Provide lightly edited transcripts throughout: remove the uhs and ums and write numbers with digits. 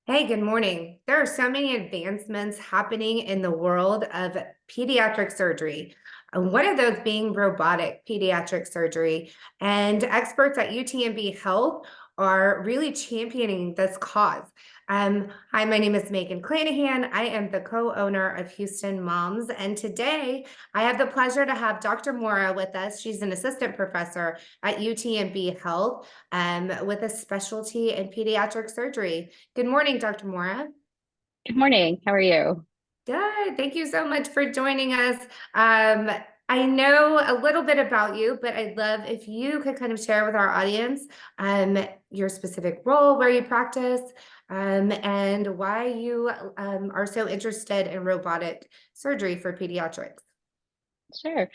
Hey, good morning. There are so many advancements happening in the world of pediatric surgery. One of those being robotic pediatric surgery. And experts at UTMB Health are really championing this cause. Hi, my name is Megan Clanahan. I am the co-owner of Houston Moms. And today I have the pleasure to have Dr. Mora with us. She's an assistant professor at UTMB Health with a specialty in pediatric surgery. Good morning, Dr. Mora. Good morning. How are you? Good. Thank you so much for joining us. Um, I know a little bit about you, but I'd love if you could kind of share with our audience your specific role, where you practice, and why you are so interested in robotic surgery for pediatrics. Sure.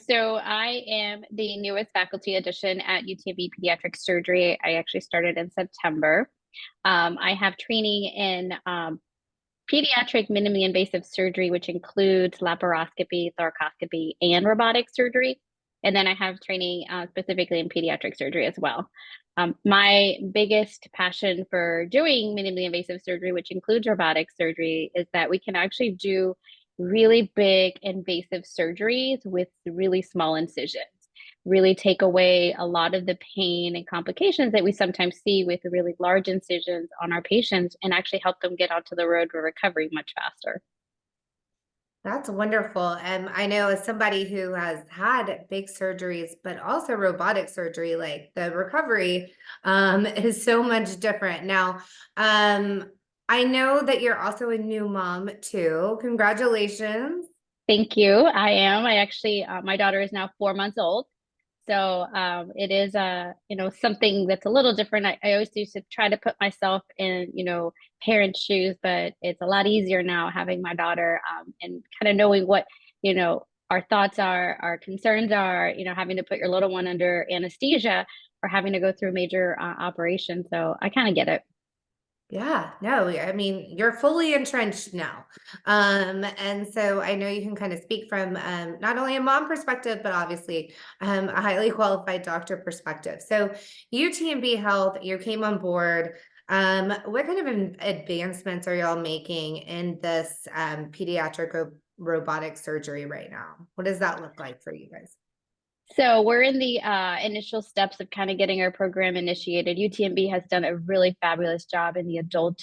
So I am the newest faculty addition at UTMB Pediatric Surgery. I actually started in September. I have training in pediatric minimally invasive surgery, which includes laparoscopy, thoracoscopy, and robotic surgery. And then I have training specifically in pediatric surgery as well. My biggest passion for doing minimally invasive surgery, which includes robotic surgery, is that we can actually do really big invasive surgeries with really small incisions, really take away a lot of the pain and complications that we sometimes see with really large incisions on our patients and actually help them get onto the road to recovery much faster. That's wonderful. I know as somebody who has had big surgeries, but also robotic surgery, like the recovery is so much different. Now, I know that you're also a new mom too. Congratulations. Thank you. I am. I actually, my daughter is now 4 months old. So it is something that's a little different. I always used to try to put myself in, parents' shoes, but it's a lot easier now having my daughter and kind of knowing what, our thoughts are, our concerns are, having to put your little one under anesthesia or having to go through a major operation. So I kind of get it. Yeah, no, I mean, you're fully entrenched now. And so I know you can kind of speak from not only a mom perspective, but obviously a highly qualified doctor perspective. So UTMB Health, you came on board. What kind of advancements are y'all making in this pediatric robotic surgery right now? What does that look like for you guys? So we're in the initial steps of kind of getting our program initiated. UTMB has done a really fabulous job in the adult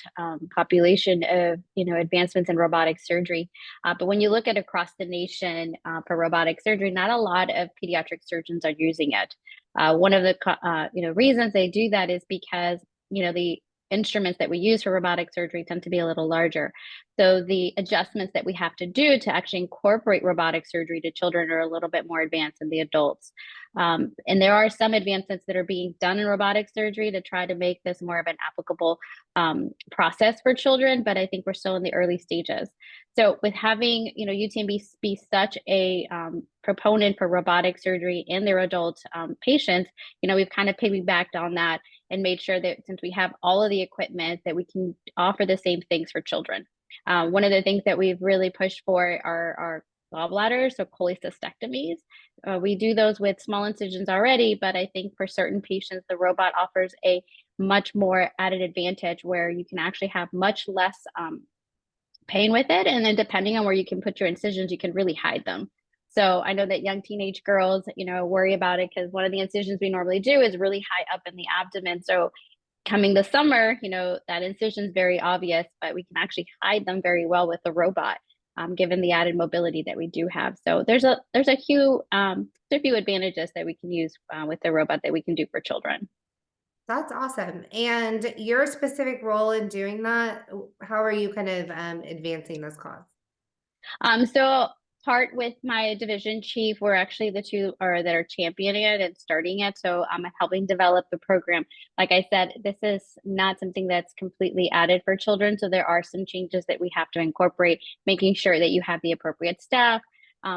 population of advancements in robotic surgery. But when you look at across the nation for robotic surgery, not a lot of pediatric surgeons are using it. One of the reasons they do that is because the instruments that we use for robotic surgery tend to be a little larger. So the adjustments that we have to do to actually incorporate robotic surgery to children are a little bit more advanced than the adults. And there are some advancements that are being done in robotic surgery to try to make this more of an applicable process for children, but I think we're still in the early stages. So with having, UTMB be such a proponent for robotic surgery in their adult patients, we've kind of piggybacked on that and made sure that since we have all of the equipment that we can offer the same things for children. One of the things that we've really pushed for are gallbladders, so cholecystectomies. We do those with small incisions already, but I think for certain patients, the robot offers a much more added advantage where you can actually have much less pain with it. And then depending on where you can put your incisions, you can really hide them. So I know that young teenage girls, worry about it because one of the incisions we normally do is really high up in the abdomen. So coming this summer, that incision is very obvious, but we can actually hide them very well with the robot, given the added mobility that we do have. So there's a few advantages that we can use with the robot that we can do for children. That's awesome. And your specific role in doing that, how are you kind of advancing this cause? So part with my division chief, we're actually the two are that are championing it and starting it. So I'm helping develop the program. Like I said, this is not something that's completely added for children. So there are some changes that we have to incorporate, making sure that you have the appropriate staff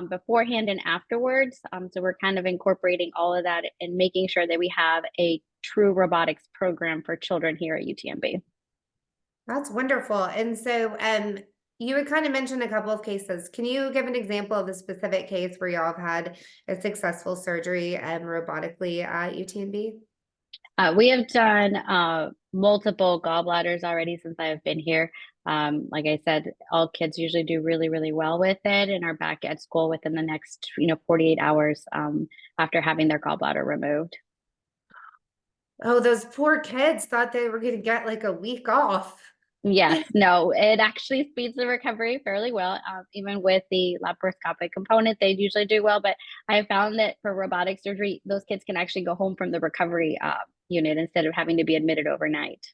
beforehand and afterwards. So we're kind of incorporating all of that and making sure that we have a true robotics program for children here at UTMB. That's wonderful. And so you had kind of mentioned a couple of cases. Can you give an example of a specific case where y'all have had a successful surgery robotically at UTMB? We have done multiple gallbladders already since I've been here. Like I said, all kids usually do really, really well with it and are back at school within the next, 48 hours after having their gallbladder removed. Oh, those poor kids thought they were going to get like a week off. Yes, no, it actually speeds the recovery fairly well. Even with the laparoscopic component, they usually do well. But I have found that for robotic surgery, those kids can actually go home from the recovery unit instead of having to be admitted overnight.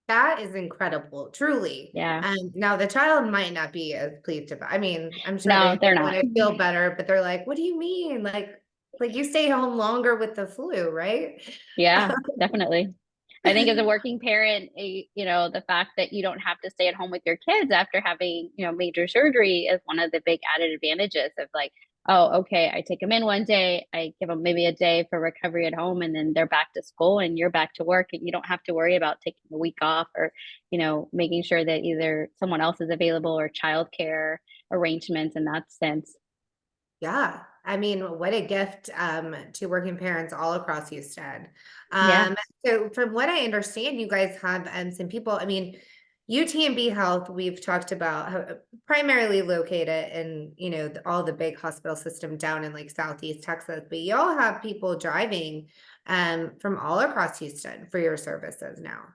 That is incredible, truly. Yeah, Now the child might not be as pleased about. I mean, I'm sure no, they they're want not. to feel better, but they're like, "What do you mean? Like you stay home longer with the flu, right?" Yeah, definitely. I think as a working parent, the fact that you don't have to stay at home with your kids after having, major surgery is one of the big added advantages of like, oh, okay, I take them in one day, I give them maybe a day for recovery at home, and then they're back to school and you're back to work and you don't have to worry about taking a week off or, making sure that either someone else is available or childcare arrangements in that sense. Yeah. I mean, what a gift to working parents all across Houston. Yeah, So from what I understand, you guys have some people, I mean, UTMB Health, we've talked about primarily located in, all the big hospital system down in like Southeast Texas, but y'all have people driving from all across Houston for your services now.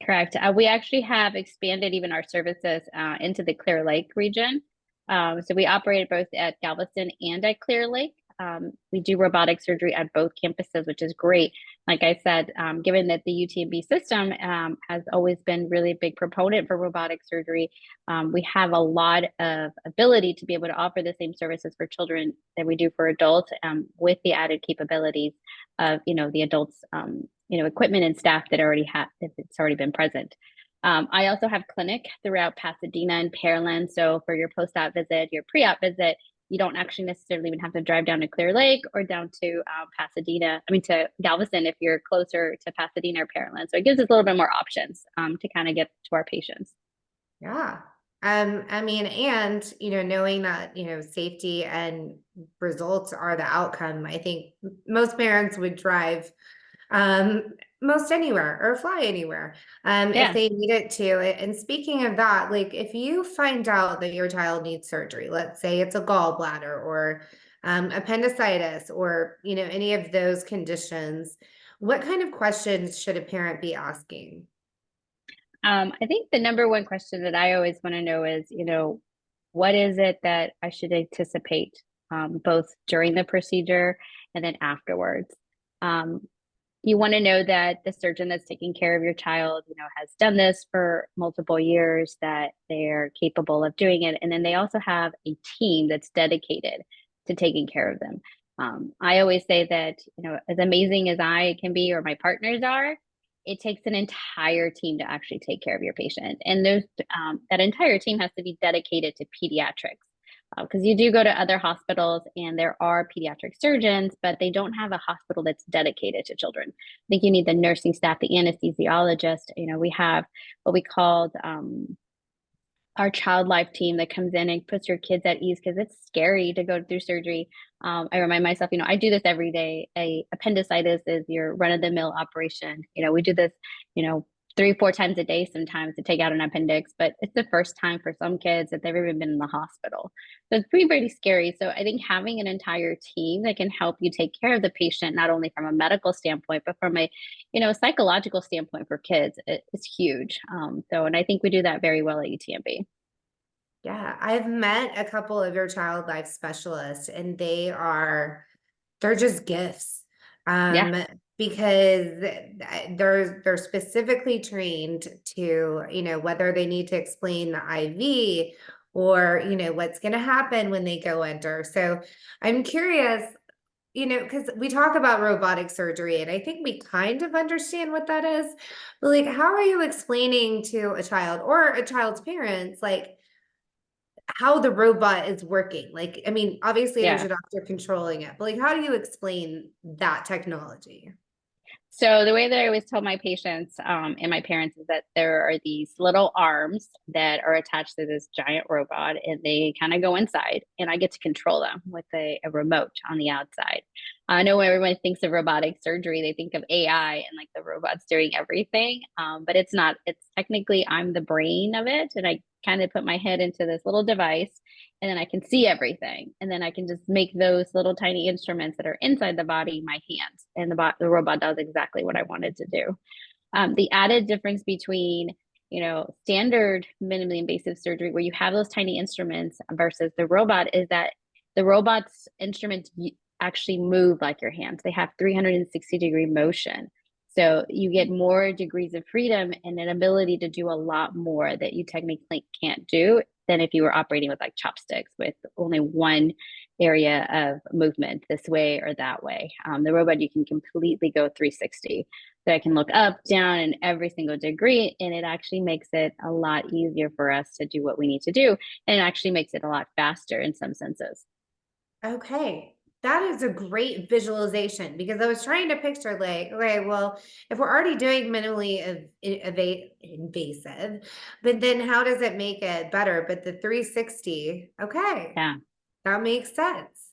correct. We actually have expanded even our services into the Clear Lake region. So we operate both at Galveston and at Clear Lake. We do robotic surgery at both campuses, which is great. Like I said, given that the UTMB system has always been really a big proponent for robotic surgery, we have a lot of ability to be able to offer the same services for children that we do for adults, with the added capabilities of, the adults, equipment and staff that already have, if it's already been present. I also have clinic throughout Pasadena and Pearland. So for your post-op visit, your pre-op visit, you don't actually necessarily even have to drive down to Clear Lake or down to to Galveston if you're closer to Pasadena or Pearland. So it gives us a little bit more options to kind of get to our patients. Yeah. I mean, and knowing that, safety and results are the outcome, I think most parents would drive um most anywhere or fly anywhere if Yeah. they needed to. And speaking of that, like if you find out that your child needs surgery, let's say it's a gallbladder or appendicitis or any of those conditions, what kind of questions should a parent be asking? I think the number one question that I always want to know is, what is it that I should anticipate, both during the procedure and then afterwards? Um, you want to know that the surgeon that's taking care of your child, has done this for multiple years, that they're capable of doing it. And then they also have a team that's dedicated to taking care of them. I always say that, as amazing as I can be or my partners are, it takes an entire team to actually take care of your patient. And that entire team has to be dedicated to pediatrics, because you do go to other hospitals and there are pediatric surgeons, but they don't have a hospital that's dedicated to children. I think you need the nursing staff, the anesthesiologist. We have what we called our child life team that comes in and puts your kids at ease because it's scary to go through surgery. I remind myself, I do this every day. A appendicitis is your run of the mill operation. We do this, 3, 4 times a day sometimes to take out an appendix, but it's the first time for some kids that they've even been in the hospital. So it's pretty scary. So I think having an entire team that can help you take care of the patient, not only from a medical standpoint, but from a, psychological standpoint for kids, is huge. And I think we do that very well at UTMB. Yeah, I've met a couple of your child life specialists and they're just gifts. Yeah. Um, because they're specifically trained to, whether they need to explain the IV or, what's going to happen when they go under. So I'm curious, because we talk about robotic surgery and I think we kind of understand what that is, but like, how are you explaining to a child or a child's parents, like, how the robot is working? Like, I mean, obviously there's Yeah. a doctor controlling it, but like, how do you explain that technology? So the way that I always tell my patients and my parents is that there are these little arms that are attached to this giant robot, and they kind of go inside, and I get to control them with a remote on the outside. I know when everyone thinks of robotic surgery, they think of AI and like the robots doing everything. But it's not. It's technically I'm the brain of it, and I kind of put my head into this little device, and then I can see everything, and then I can just make those little tiny instruments that are inside the body my hands, and the robot does exactly what I wanted to do. The added difference between, standard minimally invasive surgery where you have those tiny instruments versus the robot is that the robot's instruments actually move like your hands. They have 360-degree motion. So you get more degrees of freedom and an ability to do a lot more that you technically can't do than if you were operating with like chopsticks with only one area of movement this way or that way. The robot, you can completely go 360. So I can look up, down, in every single degree, and it actually makes it a lot easier for us to do what we need to do, and it actually makes it a lot faster in some senses. Okay. That is a great visualization because I was trying to picture like, okay, well, if we're already doing minimally invasive, but then how does it make it better? But the 360, okay, Yeah. that makes sense.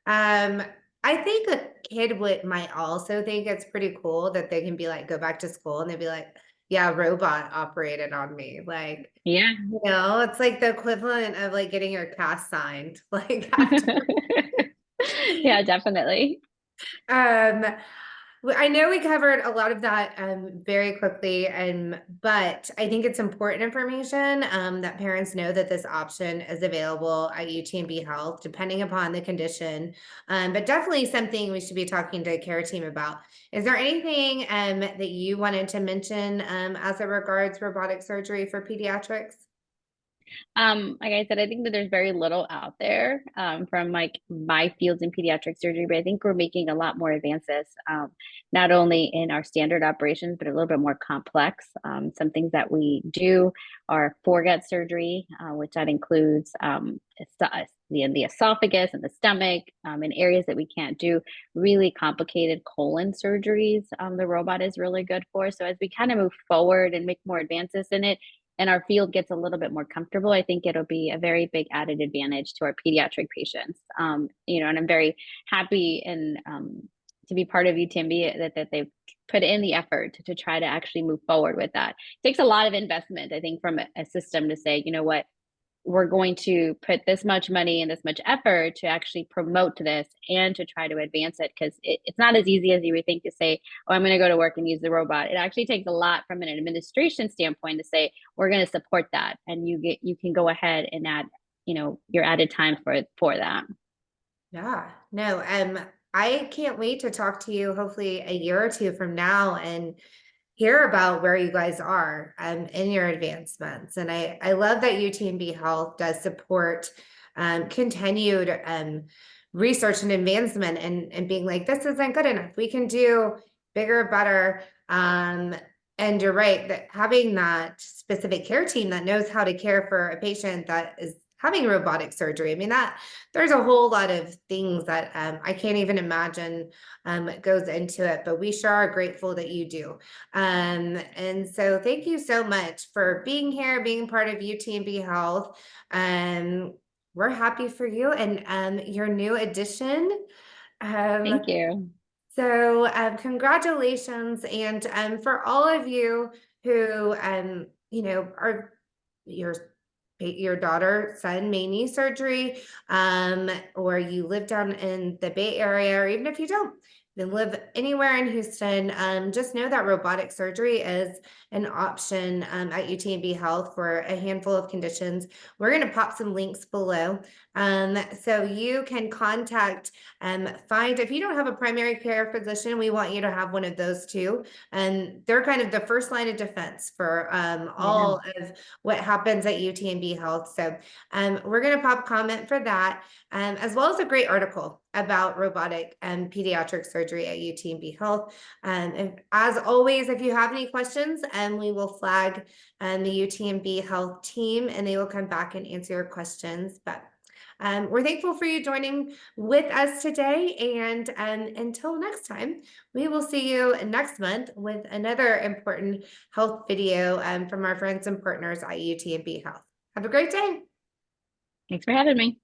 Um, I think a kid might also think it's pretty cool that they can be like, go back to school and they'd be like, yeah, robot operated on me. Like, Yeah. it's like the equivalent of like getting your cast signed, like after. Yeah, definitely. Um, I know we covered a lot of that very quickly, but I think it's important information that parents know that this option is available at UTMB Health, depending upon the condition. But definitely something we should be talking to a care team about. Is there anything that you wanted to mention as it regards robotic surgery for pediatrics? Like I said, I think that there's very little out there from like my fields in pediatric surgery, but I think we're making a lot more advances, not only in our standard operations, but a little bit more complex. Some things that we do are foregut surgery, which that includes the esophagus and the stomach, in areas that we can't do really complicated colon surgeries. The robot is really good for. So as we kind of move forward and make more advances in it, and our field gets a little bit more comfortable, I think it'll be a very big added advantage to our pediatric patients. And I'm very happy and to be part of UTMB that they've put in the effort to try to actually move forward with that. It takes a lot of investment, I think, from a system to say, you know what, we're going to put this much money and this much effort to actually promote this and to try to advance it because it's not as easy as you would think to say, oh, I'm going to go to work and use the robot. It actually takes a lot from an administration standpoint to say we're going to support that, and you can go ahead and add your added time for that. Yeah, no, I can't wait to talk to you hopefully a year or two from now and hear about where you guys are in your advancements. And I love that UTMB Health does support continued research and advancement and being like, this isn't good enough. We can do bigger, better. And you're right that having that specific care team that knows how to care for a patient that is having robotic surgery. I mean, that there's a whole lot of things that I can't even imagine goes into it, but we sure are grateful that you do. And so thank you so much for being here, being part of UTMB Health. We're happy for you and your new addition. Um, Thank you. so congratulations. And for all of you who, are your daughter, son may need surgery, or you live down in the Bay Area, or even if you don't, then live anywhere in Houston, just know that robotic surgery is an option at UTMB Health for a handful of conditions. We're going to pop some links below. So you can contact, find, if you don't have a primary care physician, we want you to have one of those too. And they're kind of the first line of defense for Yeah. all of what happens at UTMB Health. So we're going to pop a comment for that, as well as a great article about robotic and pediatric surgery at UTMB Health. And as always, if you have any questions, we will flag the UTMB Health team and they will come back and answer your questions. But we're thankful for you joining with us today. And until next time, we will see you next month with another important health video from our friends and partners at UTMB Health. Have a great day. Thanks for having me.